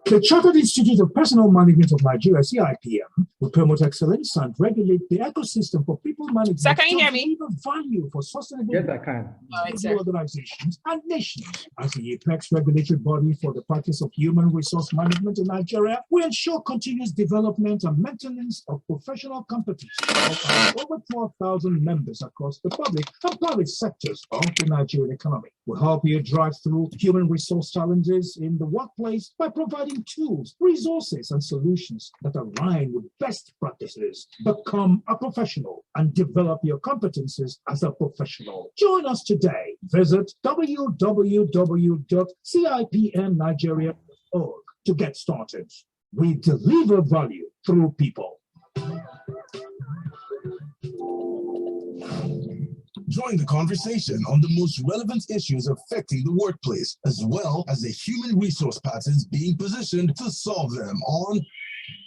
The Chartered Institute of Personnel Management of Nigeria, CIPM, will promote excellence and regulate the ecosystem for people management. Sir, can you hear me? Value for sustainable Yes, I can. organizations and nations. As the apex regulatory body for the practice of human resource management in Nigeria, we ensure continuous development and maintenance of professional competence of over 12,000 members across the public and private sectors of the Nigerian economy. We'll help you drive through human resource challenges in the workplace by providing tools, resources, and solutions that align with best practices. Become a professional and develop your competencies as a professional. Join us today. Visit www.cipmnigeria.org to get started. We deliver value through people. Join the conversation on the most relevant issues affecting the workplace, as well as the human resource patterns being positioned to solve them on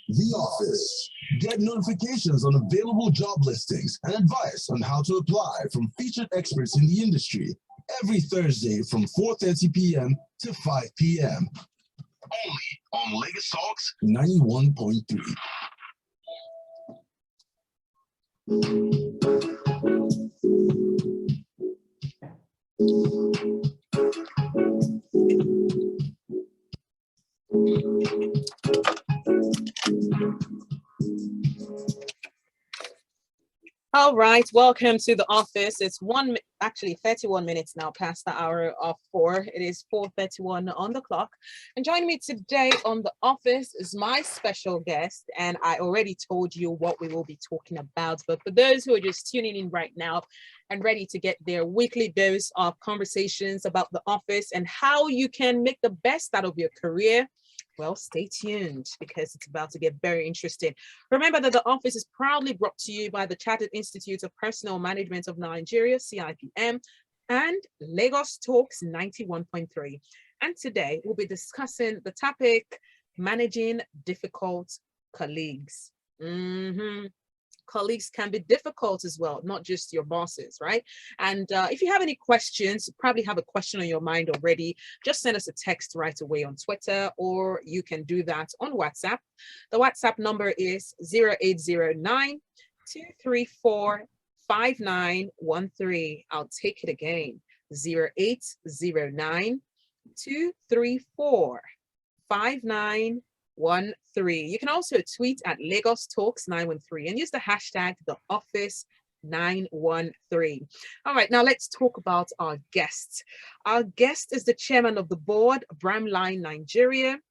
The Office. Get notifications on available job listings and advice on how to apply from featured experts in the industry every Thursday from 4:30 p.m. to 5 p.m. Only on Lagos Talks 91.3. All right, welcome to The Office. It's 31 minutes now past the hour of 4. It is 4:31 on the clock. And joining me today on The Office is my special guest. And I already told you what we will be talking about. But for those who are just tuning in right now and ready to get their weekly dose of conversations about The Office and how you can make the best out of your career, well, stay tuned because it's about to get very interesting. Remember that The Office is proudly brought to you by the Chartered Institute of Personnel Management of Nigeria, CIPM, and Lagos Talks 91.3. And today we'll be discussing the topic, managing difficult colleagues. Colleagues can be difficult as well, not just your bosses, right? And if you have any questions, you probably have a question on your mind already, just send us a text right away on Twitter, or you can do that on WhatsApp. The WhatsApp number is 0809-234-5913. I'll take it again, 0809-234-5913. You can also tweet at Lagos Talks 913 and use the hashtag The Office 913. All right, now let's talk about our guest. Our guest is the chairman of the board, Bramline Nigeria.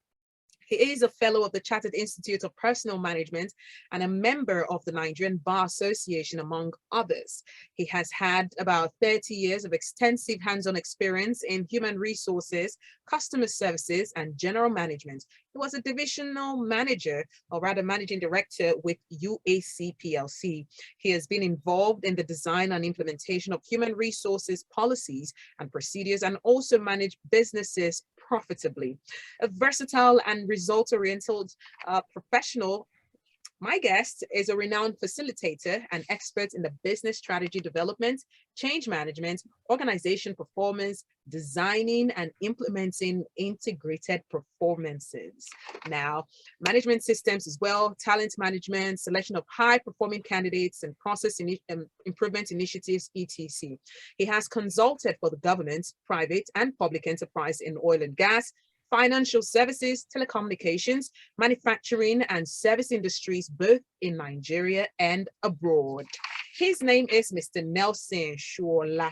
He is a fellow of the Chartered Institute of Personnel Management and a member of the Nigerian Bar Association, among others. He has had about 30 years of extensive hands-on experience in human resources, customer services, and general management. He was a divisional manager, or rather managing director, with UAC PLC. He has been involved in the design and implementation of human resources policies and procedures, and also managed businesses profitably. A versatile and result-oriented professional, my guest is a renowned facilitator and expert in the business strategy development, change management, organization performance, designing and implementing integrated performances. Now, management systems as well, talent management, selection of high-performing candidates, and process improvement initiatives, etc. He has consulted for the government, private and public enterprise in oil and gas, financial services, telecommunications, manufacturing, and service industries, both in Nigeria and abroad. His name is Mr. Nelson Suulola.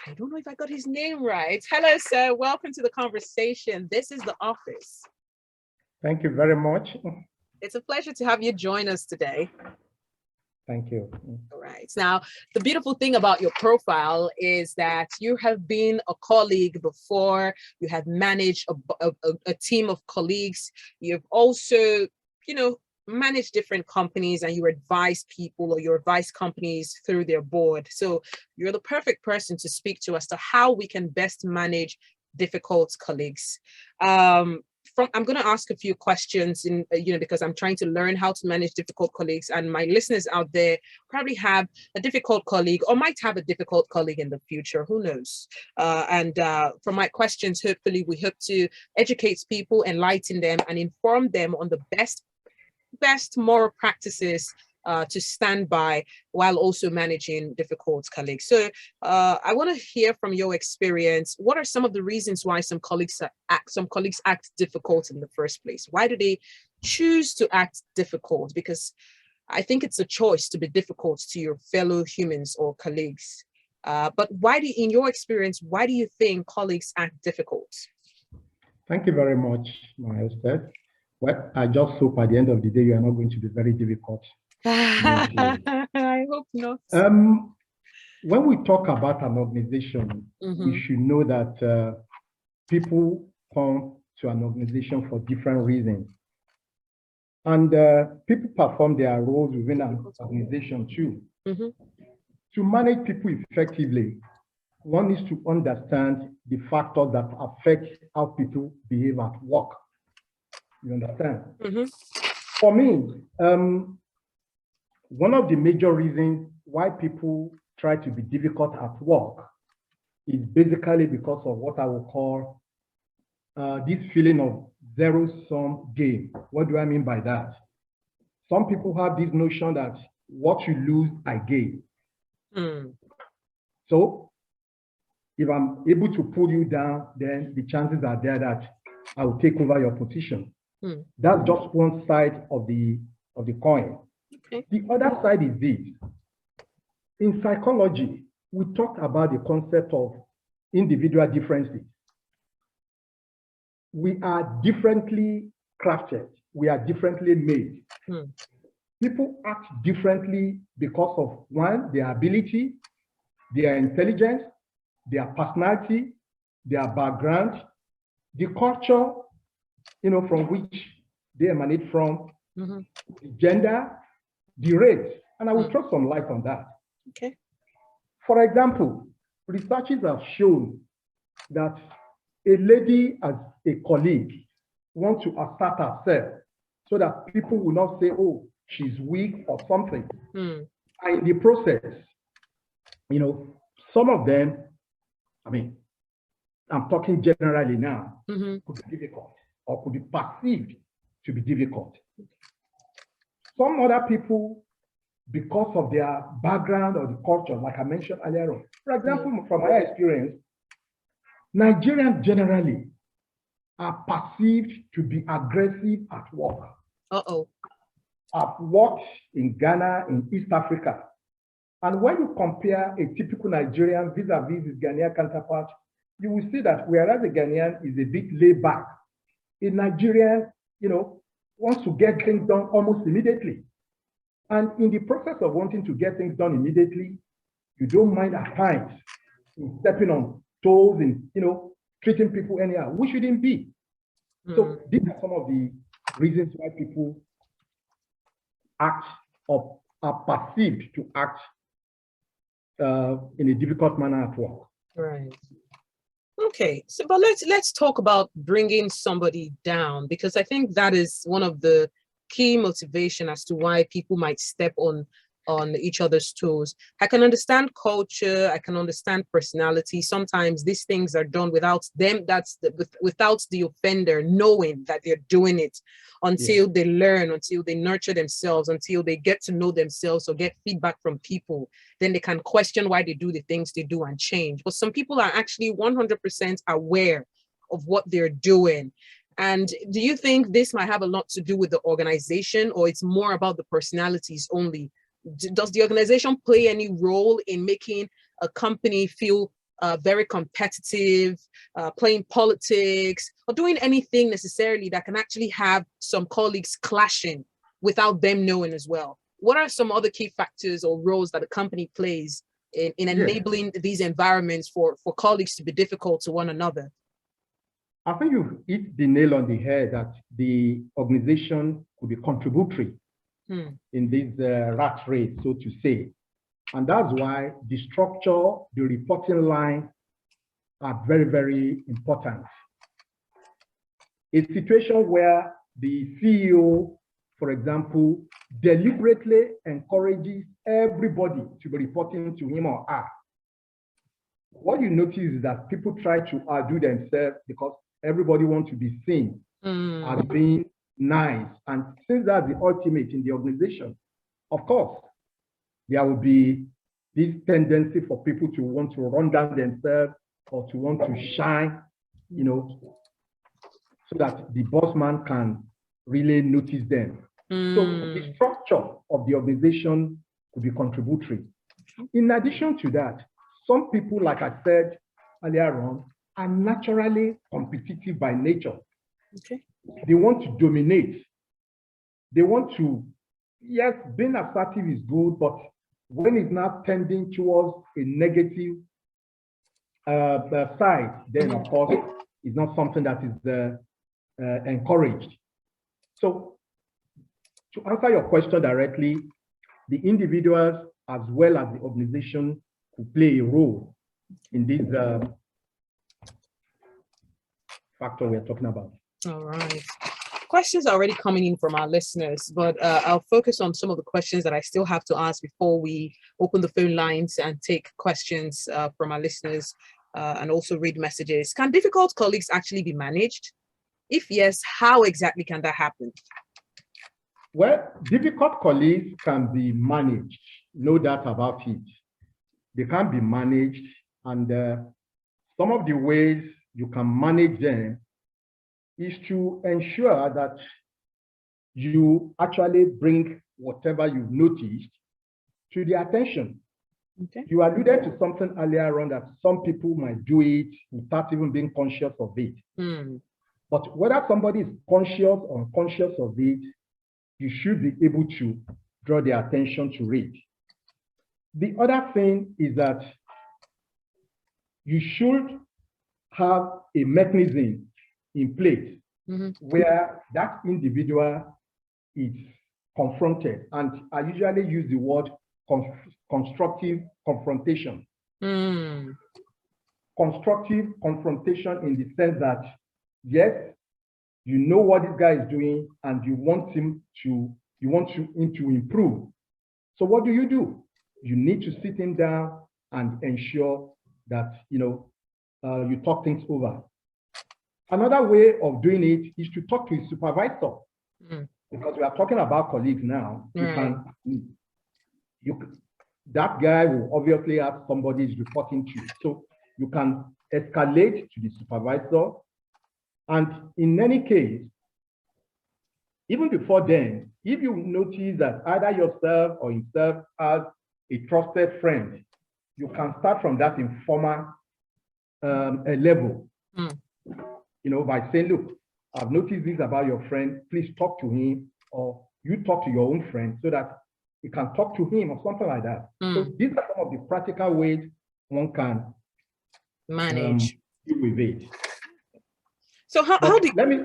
I don't know if I got his name right. Hello, sir. Welcome to the conversation. This is The Office. Thank you very much. It's a pleasure to have you join us today. Thank you. All right. Now, the beautiful thing about your profile is that you have been a colleague before. You have managed a team of colleagues. You've also, manage different companies, and you advise people, or you advise companies through their board. So you're the perfect person to speak to as to how we can best manage difficult colleagues. I'm going to ask a few questions in, because I'm trying to learn how to manage difficult colleagues, and my listeners out there probably have a difficult colleague or might have a difficult colleague in the future. Who knows? And from my questions, hopefully we hope to educate people, enlighten them, and inform them on the best moral practices to stand by while also managing difficult colleagues. So I want to hear from your experience. What are some of the reasons why some colleagues act difficult in the first place? Why do they choose to act difficult? Because I think it's a choice to be difficult to your fellow humans or colleagues. But in your experience, why do you think colleagues act difficult? Thank you very much, my Esther. Well, I just hope at the end of the day, you are not going to be very difficult. I hope not. When we talk about an organization, we should know that people come to an organization for different reasons. And people perform their roles within an organization too. To manage people effectively, one needs to understand the factors that affect how people behave at work. You understand? For me, one of the major reasons why people try to be difficult at work is basically because of what I will call this feeling of zero-sum game. What do I mean by that? Some people have this notion that what you lose, I gain. So if I'm able to pull you down, then the chances are there that I will take over your position. That's just one side of the coin. Okay. The other side is this. In psychology, we talk about the concept of individual differences. We are differently crafted. We are differently made. People act differently because of, one, their ability, their intelligence, their personality, their background, the culture, from which they emanate from, the gender, the race, and I will throw some light on that. Okay. For example, researchers have shown that a lady as a colleague wants to assert herself so that people will not say, oh, she's weak or something. And in the process, some of them, I'm talking generally now, could be difficult or could be perceived to be difficult. Some other people, because of their background or the culture, like I mentioned earlier on. For example, from my experience, Nigerians generally are perceived to be aggressive at work. I've worked in Ghana, in East Africa. And when you compare a typical Nigerian vis-a-vis his Ghanaian counterpart, you will see that whereas the Ghanaian is a bit laid back, a Nigerian, wants to get things done almost immediately. And in the process of wanting to get things done immediately, you don't mind at times stepping on toes and, treating people anyhow, which shouldn't be. So these are some of the reasons why people act or are perceived to act in a difficult manner at work. Right. Okay. So, but let's talk about bringing somebody down, because I think that is one of the key motivation as to why people might step on each other's toes. I can understand culture, I can understand personality. Sometimes these things are done without them, without the offender knowing that they're doing it, until they learn, until they nurture themselves, until they get to know themselves or get feedback from people. Then they can question why they do the things they do and change. But some people are actually 100% aware of what they're doing. And do you think this might have a lot to do with the organization, or it's more about the personalities only? Does the organization play any role in making a company feel very competitive, playing politics, or doing anything necessarily that can actually have some colleagues clashing without them knowing as well? What are some other key factors or roles that a company plays in enabling these environments for colleagues to be difficult to one another? I think you hit the nail on the head that the organization could be contributory in this rat race, so to say. And that's why the structure, the reporting line are very, very important. a situation where the CEO, for example, deliberately encourages everybody to be reporting to him or her. What you notice is that people try to outdo themselves because everybody wants to be seen as being nice. And since that's the ultimate in the organization, of course, there will be this tendency for people to want to run down themselves or to want to shine, you know, so that the boss man can really notice them. So the structure of the organization could be contributory. In addition to that, some people, like I said earlier on, are naturally competitive by nature. Okay. They want to dominate. They want to, yes, being assertive is good, but when it's not tending towards a negative side, then of course, it's not something that is encouraged. So to answer your question directly, the individuals as well as the organization could play a role in this factor we're talking about. All right. Questions are already coming in from our listeners, but I'll focus on some of the questions that I still have to ask before we open the phone lines and take questions from our listeners and also read messages. Can difficult colleagues actually be managed? If yes, how exactly can that happen? Well, difficult colleagues can be managed, no doubt about it. They can be managed, and some of the ways you can manage them is to ensure that you actually bring whatever you've noticed to their attention. Okay. You alluded to something earlier on that some people might do it without even being conscious of it. But whether somebody is conscious or unconscious of it, you should be able to draw their attention to it. The other thing is that you should have a mechanism in place where that individual is confronted. And I usually use the word constructive confrontation. Constructive confrontation in the sense that, yes, you know what this guy is doing and you want him to improve. So what do? You need to sit him down and ensure that you talk things over. Another way of doing it is to talk to his supervisor, because we are talking about colleagues now. That guy will obviously have somebody is reporting to you, so you can escalate to the supervisor. And in any case, even before then, if you notice that either yourself or himself has a trusted friend, you can start from that informal level, by saying, look, I've noticed this about your friend, please talk to him, or you talk to your own friend so that you can talk to him or something like that. So these are some of the practical ways one can manage deal with it. So how do let me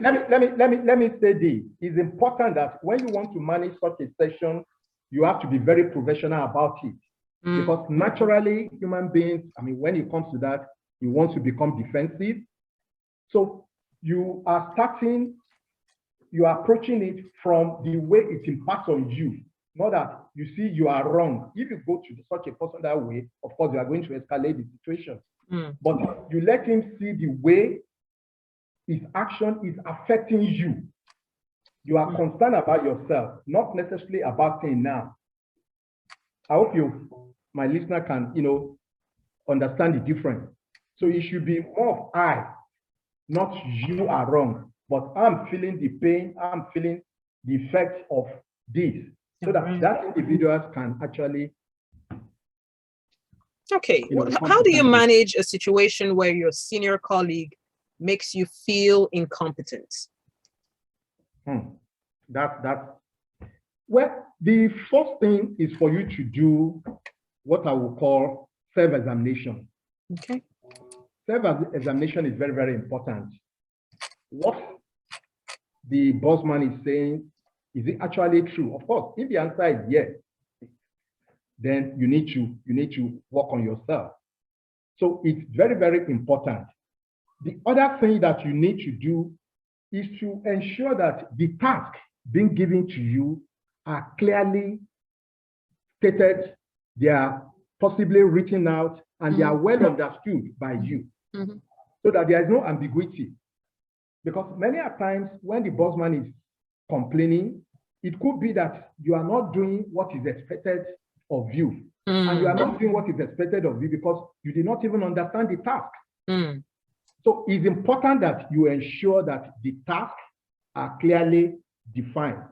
say this. It's important that when you want to manage such a session, you have to be very professional about it. Because naturally, human beings, when it comes to that, you want to become defensive. So you are approaching it from the way it impacts on you. Not that you see you are wrong. If you go to such a person that way, of course, you are going to escalate the situation. But you let him see the way his action is affecting you. You are concerned about yourself, not necessarily about things now. I hope my listener can, understand the difference. So it should be more of I, not you are wrong, but I'm feeling the pain, I'm feeling the effects of this, so that individuals can actually. Okay, how do you manage a situation where your senior colleague makes you feel incompetent? Well, the first thing is for you to do what I will call self-examination. Okay. Self-examination is very, very important. What the boss man is saying, is it actually true? Of course, if the answer is yes, then you need to work on yourself. So it's very, very important. The other thing that you need to do is to ensure that the task being given to you are clearly stated, they are possibly written out, and they are well understood by you, so that there is no ambiguity. Because many a times when the bossman is complaining, it could be that you are not doing what is expected of you. And you are not doing what is expected of you because you did not even understand the task. So it's important that you ensure that the tasks are clearly defined.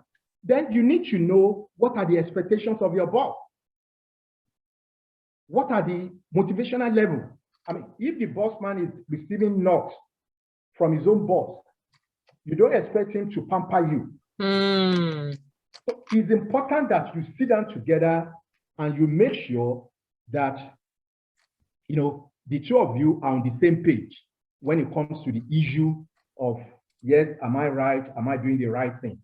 Then you need to know what are the expectations of your boss. What are the motivational levels? I mean, if the boss man is receiving knocks from his own boss, you don't expect him to pamper you. So it's important that you sit down together and you make sure that, you know, the two of you are on the same page when it comes to the issue of, yes, am I right? Am I doing the right thing?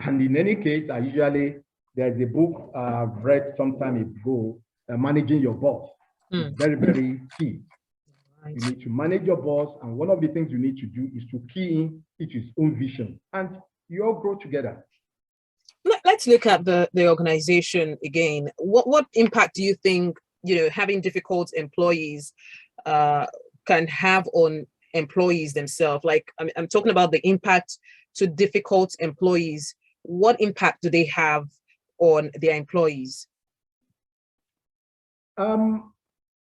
And in any case, there's a book I've read some time ago, Managing Your Boss. It's very, very key. You need to manage your boss, and one of the things you need to do is to key in its own vision, and you all grow together. Let's look at the organization again. What impact do you think, you know, having difficult employees can have on employees themselves? Like, I'm talking about the impact to difficult employees. What impact do they have on their employees?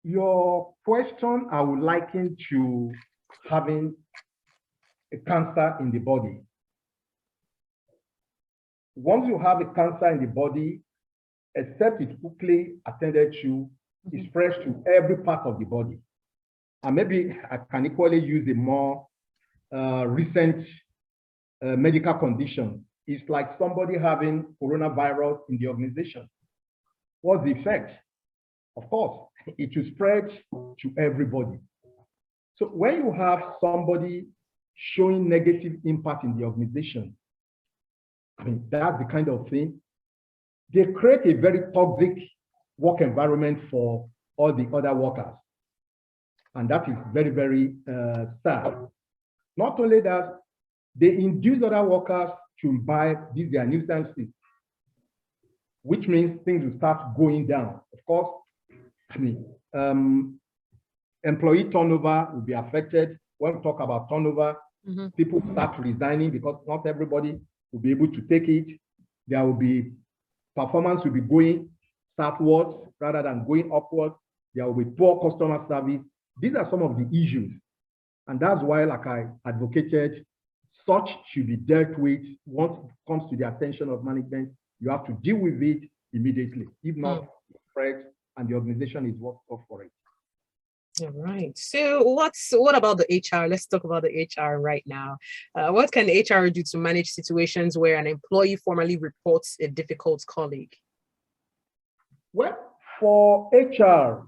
Your question, I would liken to having a cancer in the body. Once you have a cancer in the body, except it's quickly attended to, it spreads to every part of the body. And maybe I can equally use a more recent medical condition. It's like somebody having coronavirus in the organization. What's the effect? Of course, it will spread to everybody. So when you have somebody showing negative impact in the organization, I mean, that's the kind of thing. They create a very toxic work environment for all the other workers. And that is very, very sad. Not only that, they induce other workers to imbibe these their nuisances, which means things will start going down. Of course, I mean, employee turnover will be affected. When we talk about turnover, people start resigning because not everybody will be able to take it. There will be performance will be going southwards rather than going upwards. There will be poor customer service. These are some of the issues. And that's why, like I advocated, such should be dealt with once it comes to the attention of management. You have to deal with it immediately. If not, spread and the organization is worked off for it. All right. So what about the HR? Let's talk about the HR right now. What can the HR do to manage situations where an employee formally reports a difficult colleague? Well, for HR,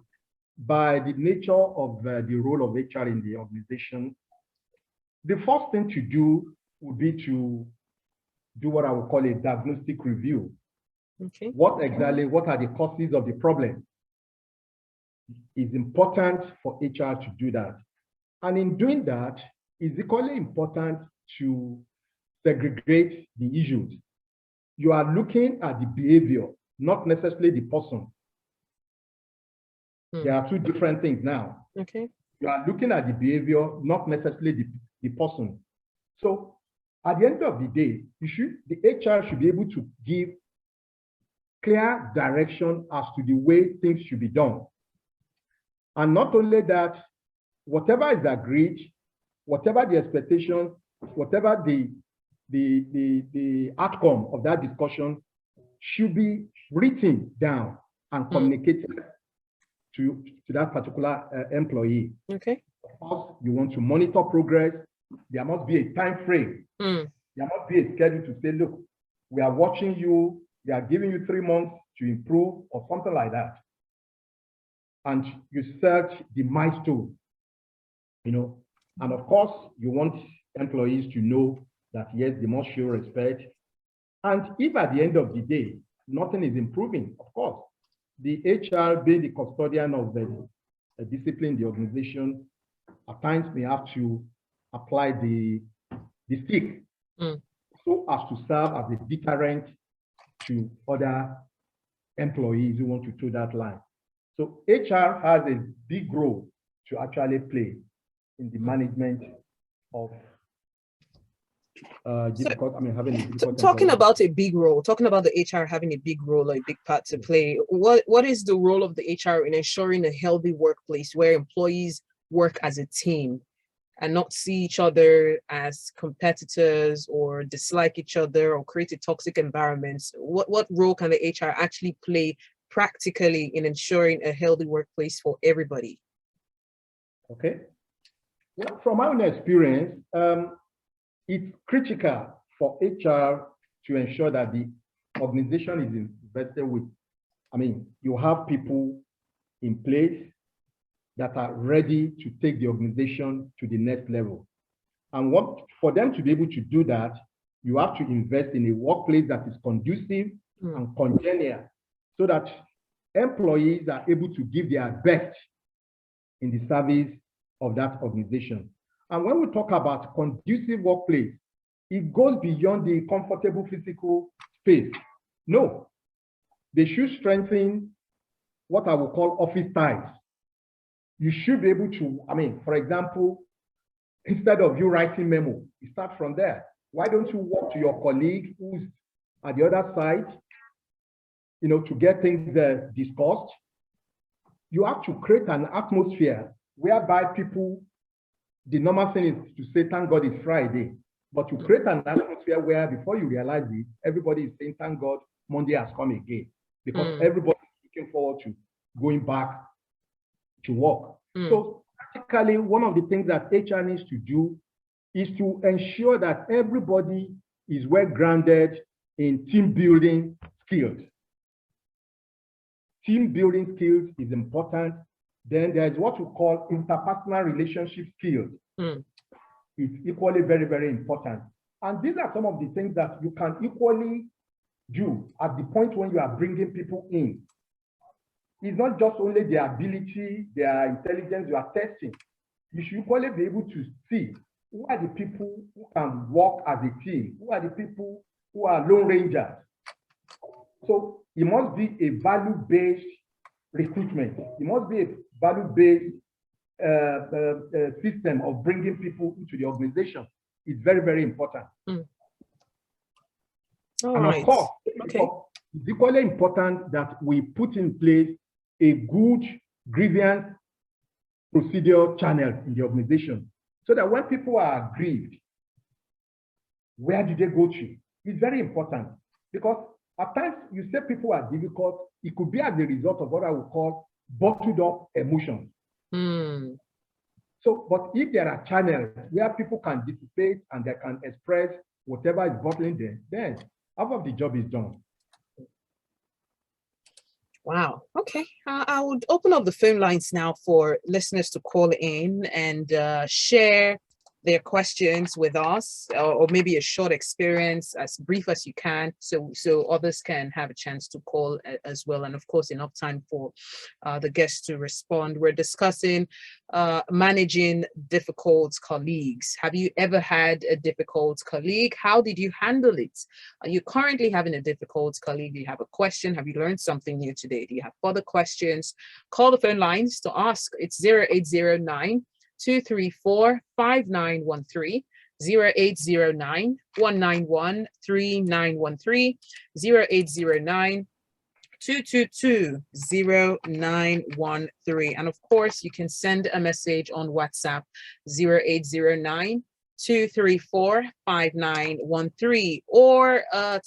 by the nature of the role of HR in the organization, the first thing to do would be to do what I would call a diagnostic review. Okay. What are the causes of the problem? It's important for HR to do that. And in doing that, it's equally important to segregate the issues. You are looking at the behavior, not necessarily the person. There are two different things now. Okay. You are looking at the behavior, not necessarily the person. So at the end of the day, the HR should be able to give clear direction as to the way things should be done. And not only that, whatever is agreed, whatever the expectations, whatever the outcome of that discussion should be written down and communicated to that particular employee. Okay. Of course, you want to monitor progress. There must be a time frame. There must be a schedule to say, look, we are watching you. We are giving you 3 months to improve or something like that. And you set the milestone, you know. And of course, you want employees to know that, yes, they must show respect. And if at the end of the day, nothing is improving, of course, the HR, being the custodian of the discipline, the organization, at times may have to apply the the stick so as to serve as a deterrent to other employees who want to toe that line. So HR has a big role to actually play in the management of talking about a big role, talking about the HR having a big role, a big part to play. What is the role of the HR in ensuring a healthy workplace where employees work as a team and not see each other as competitors or dislike each other or create a toxic environment? What role can the HR actually play practically in ensuring a healthy workplace for everybody? Okay. Well, from my own experience, it's critical for HR to ensure that the organization is invested with. I mean, you have people in place that are ready to take the organization to the next level. And for them to be able to do that, you have to invest in a workplace that is conducive and congenial so that employees are able to give their best in the service of that organization. And when we talk about conducive workplace, it goes beyond the comfortable physical space. No, they should strengthen what I would call office ties. You should be able to, I mean, for example, instead of you writing memo, you start from there. Why don't you walk to your colleague who's at the other side, you know, to get things discussed? You have to create an atmosphere whereby people, the normal thing is to say, thank God it's Friday. But you create an atmosphere where before you realize it, everybody is saying, thank God Monday has come again. Because everybody is looking forward to going back to work. So practically, one of the things that HR needs to do is to ensure that everybody is well grounded in team building skills. Team building skills is important. Then there's what we call interpersonal relationship skills. It's equally very, very important. And these are some of the things that you can equally do at the point when you are bringing people in. It's not just only their ability, their intelligence you are testing. You should equally be able to see who are the people who can work as a team, who are the people who are lone rangers. So it must be a value-based recruitment. It must be a value-based system of bringing people into the organization. It's very, very important. Of course, it's equally important that we put in place a good grievance procedure channel in the organization so that when people are aggrieved, where do they go to? It's very important because at times you say people are difficult, it could be as a result of what I would call bottled up emotions. So, but if there are channels where people can dissipate and they can express whatever is bottling them, then half of the job is done. Wow. Okay. I would open up the phone lines now for listeners to call in and share their questions with us, or maybe a short experience, as brief as you can, so others can have a chance to call as well. And of course, enough time for the guests to respond. We're discussing managing difficult colleagues. Have you ever had a difficult colleague? How did you handle it? Are you currently having a difficult colleague? Do you have a question? Have you learned something new today? Do you have further questions? Call the phone lines to ask. It's 0809-234-5913, 0809-191-3913, 0809-222-0913. And of course, you can send a message on WhatsApp, 0809-234-5913, or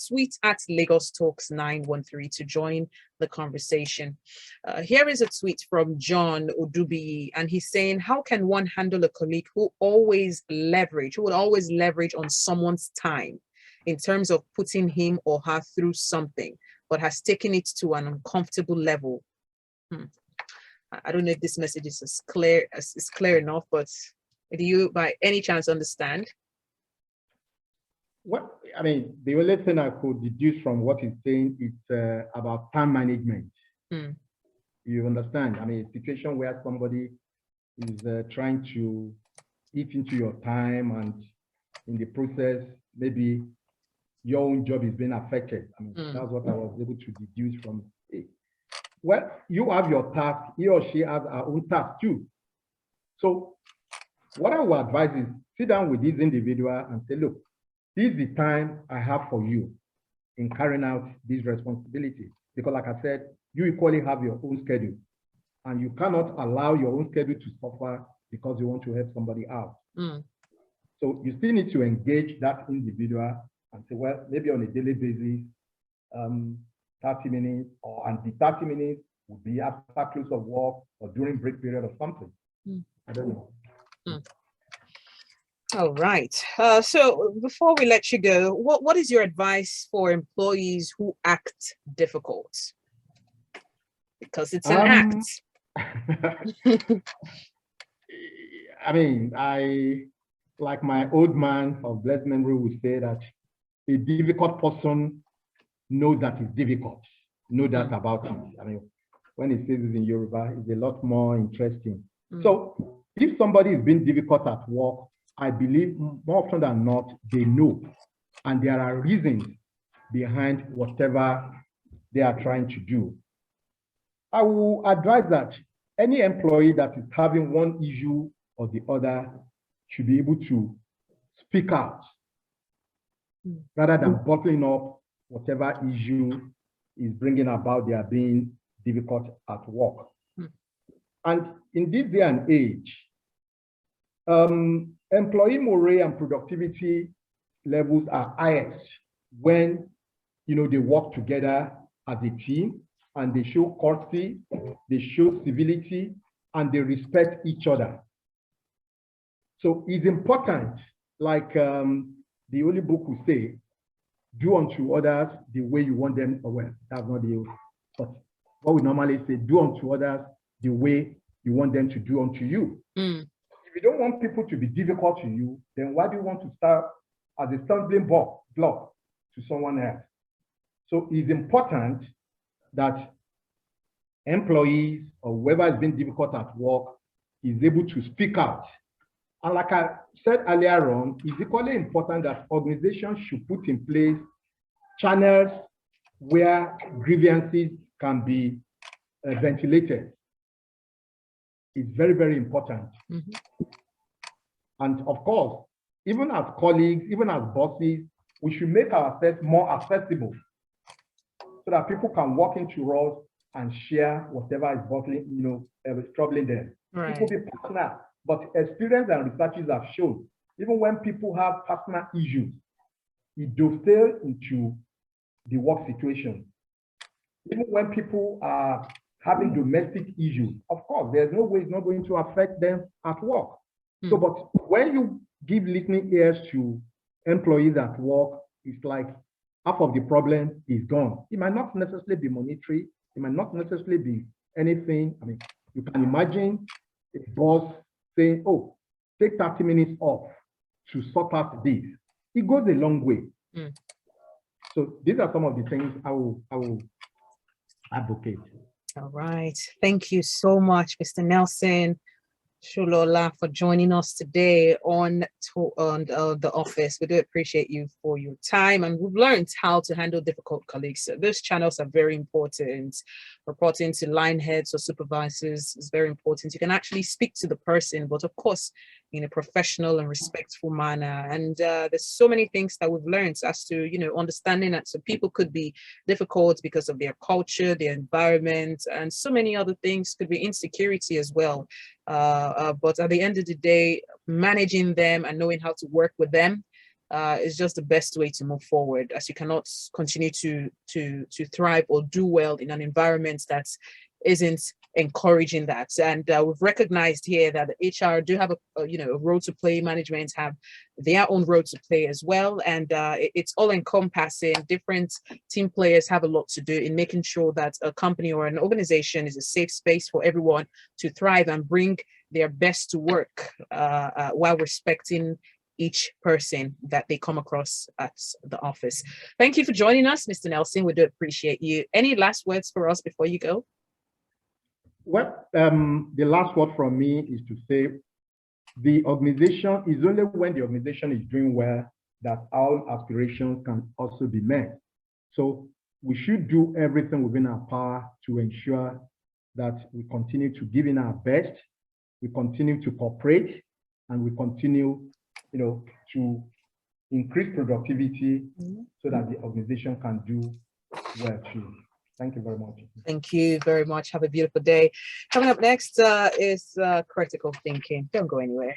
tweet at Lagos Talks 913 to join the conversation. Here is a tweet from John Odubi, and he's saying, how can one handle a colleague who would always leverage on someone's time in terms of putting him or her through something, but has taken it to an uncomfortable level? I don't know if this message is clear enough, but do you by any chance understand? Well, I mean, the only thing I could deduce from what he's saying is about time management. You understand? I mean, a situation where somebody is trying to eat into your time and in the process, maybe your own job is being affected. I mean, that's what I was able to deduce from it. Well, you have your task, he or she has her own task too. So what I would advise is sit down with this individual and say, look, this is the time I have for you in carrying out this responsibility. Because like I said, you equally have your own schedule and you cannot allow your own schedule to suffer because you want to help somebody out. So you still need to engage that individual and say, well, maybe on a daily basis, 30 minutes, and the 30 minutes would be after close of work or during break period or something. I don't know. All right. So before we let you go, what is your advice for employees who act difficult? Because it's an act. I mean, like my old man of blessed memory would say that a difficult person knows that it's difficult. No doubt about it. I mean, when he says it in Yoruba, it's a lot more interesting. So if somebody is being difficult at work, I believe more often than not, they know. And there are reasons behind whatever they are trying to do. I will advise that any employee that is having one issue or the other should be able to speak out rather than bottling up whatever issue is bringing about their being difficult at work. And in this day and age, employee morale and productivity levels are highest when they work together as a team and they show courtesy, they show civility, and they respect each other. So it's important, like the Holy Book will say, do unto others the way you want them. Oh, well, that's not the, but what we normally say, do unto others the way you want them to do unto you. If you don't want people to be difficult to you, then why do you want to start as a stumbling block to someone else? So it's important that employees or whoever is being difficult at work is able to speak out. And like I said earlier on, it's equally important that organizations should put in place channels where grievances can be ventilated. It's very, very important. And of course, even as colleagues, even as bosses, we should make ourselves more accessible so that people can walk into us and share whatever is bothering, troubling them. Right. It could be personal, but experience and researches have shown, even when people have personal issues, it dovetails into the work situation. Even when people are having domestic issues, of course, there's no way it's not going to affect them at work. So, but when you give listening ears to employees at work, it's like half of the problem is gone. It might not necessarily be monetary. It might not necessarily be anything. I mean, you can imagine a boss saying, oh, take 30 minutes off to sort out this. It goes a long way. So these are some of the things I will advocate. All right. Thank you so much, Mr. Nelson Suulola, for joining us today on The Office. We do appreciate you for your time, and we've learned how to handle difficult colleagues. So those channels are very important. Reporting to line heads or supervisors is very important. You can actually speak to the person, but of course, in a professional and respectful manner. And there's so many things that we've learned as to, understanding that some people could be difficult because of their culture, their environment, and so many other things. Could be insecurity as well. But at the end of the day, managing them and knowing how to work with them is just the best way to move forward, as you cannot continue to thrive or do well in an environment that isn't encouraging that. And we've recognized here that the HR do have a role to play. Management have their own role to play as well, and it's all encompassing. Different team players have a lot to do in making sure that a company or an organization is a safe space for everyone to thrive and bring their best to work while respecting each person that they come across at the office. Thank you for joining us, Mr. Nelson. We do appreciate you. Any last words for us before you go? Well, the last word from me is to say, the organization is only when the organization is doing well that all aspirations can also be met. So we should do everything within our power to ensure that we continue to give in our best, we continue to cooperate, and we continue, to increase productivity so that the organization can do well too. Thank you very much. Thank you very much. Have a beautiful day. Coming up next is critical thinking. Don't go anywhere.